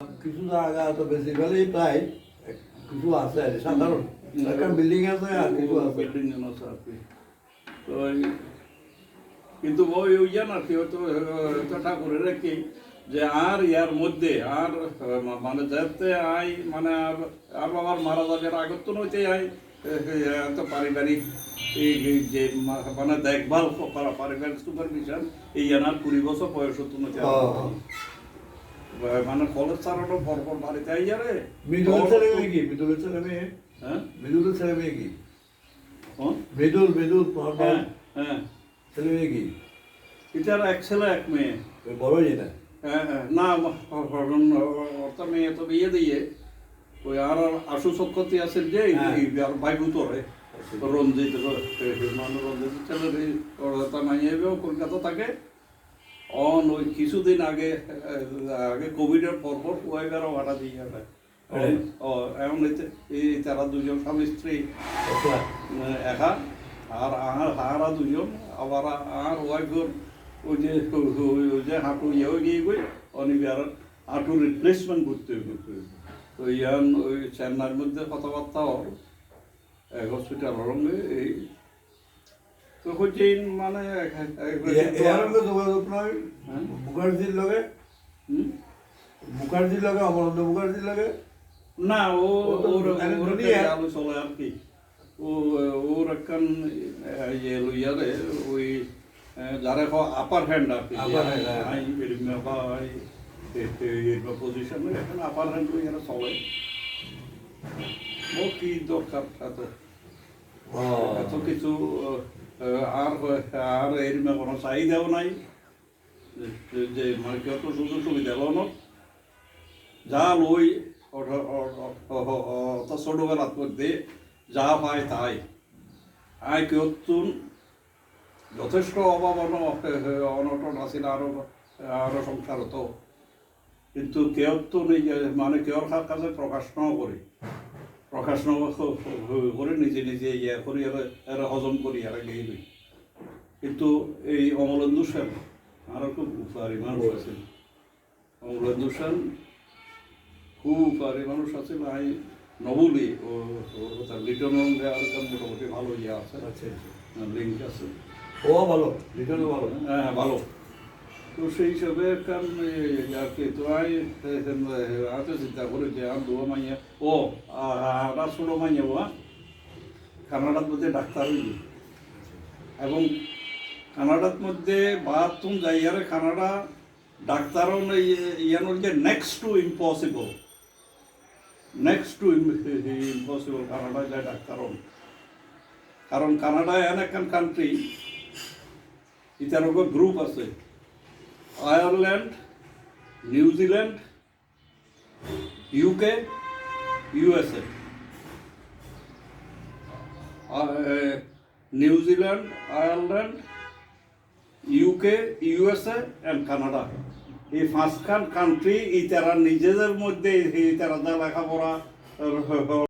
কিছু জায়গা তো বেসিক্যালি প্রায় কিছু আছে আর কি, সাধারণ একটা বিল্ডিং আছে আর কিছু আছে। বিল্ডিং আছে আর কি। তো কিন্তু ওই ওই জান আর কি হয়তো ঠাকুরের কি যে আর ইয়ার মধ্যে আর মানে যাতে আই মানে আর বাবার মারা যাবার আগত নইতে আই তো পারিবারিক এই যে মানে দেখভাল করা পারিবারিক সুপারভিশন এই জানার 20 বছর বয়স হতো নইতে মানে কলেজ চালানো পরপর বাড়িতে আই যারে মিডলের ছেলে মেয়ে কি? মিডলের ছেলে মেয়ে? হ্যাঁ মিডলের ছেলে মেয়ে কি? হ্যাঁ মিডল হ্যাঁ হ্যাঁ ছেলে মেয়ে কি? এটার এক ছেলে এক মেয়ে। ওই বড়ই না? হ্যাঁ না অর্থাৎ মেয়ে তো বিয়ে দিয়ে ওই আর আশু চক্রতি আছে যে ভাই ভূতরে রঞ্জিত রঞ্জিত ছেলে তার মাইয়াবেও কলকাতা থাকে অন ওই কিছুদিন আগে কোভিডের পরপর ওয়াইবারও ভাড়া দিয়ে যাবে এমন এই তারা দুজন স্বামী স্ত্রী একা আর আহারা দুজন আবার আর ওয়াইফর ওই যে হাঁটু ইয়ে গিয়ে গই অনিবার হাঁটু রিপ্লেসমেন্ট করতে হবে। তো ইয়ান ওই চেন্নাইয়ের মধ্যে কথাবার্তা হসপিটালের সঙ্গে এই তো হচ্ছে মানে মুখার্জির লগে অমরেন্দ্র মুখার্জির লগে না ওর আলো চলে আর কি ওর একখান ইয়ে লইয়ারে ওই যারা আপার হ্যান্ড আর কি পজিশন এখন আপার হ্যান্ড লইয়ারে চলে ও কি দরকার এত কিছু আর এরকম কোনো চাহিদাও নাই যে মানে কেউ তো সুযোগ সুবিধা হলো যা লই ছোটবেলার মধ্যে যা পায় তাই আয় কেউ যথেষ্ট অভাব অনটন আছিল আরো সংসার হতো কিন্তু কেউ তো মানে কেউর কাছে প্রকাশ নাও করে নিজে নিজে ইয়ে করি এরা হজম করি এরা গিয়ে গই। কিন্তু এই অমলেন্দু সেন আরও খুব উপকারী মানুষ আছে। অমলেন্দু সেন খুব উপকারী মানুষ আছে ভাই নবুলি ও তার লিটন মোটামুটি ভালো ইয়ে আছে লিঙ্ক আছে। ও ভালো লিটনও ভালো। হ্যাঁ ভালো। তো সেই হিসাবে কারণ আর কি তো হাতে চিন্তা করে যে আর দুয়া মাইয়া ও আর ছোটো মাইয়া কানাডার মধ্যে ডাক্তার হইল এবং কানাডার মধ্যে বাথরুম যাইয়ারে কানাডা ডাক্তারও ইয়ানোর যে নেক্সট টু ইম্পসিবল কানাডা যায় ডাক্তারও কারণ কানাডা এন একখান কান্ট্রি ইতার গ্রুপ আছে Ireland New Zealand UK USA New Zealand Ireland UK USA and Canada এই পাঁচখান কান্ট্রি এই তারা নিজেদের মধ্যে এই তারা যা লেখাপড়া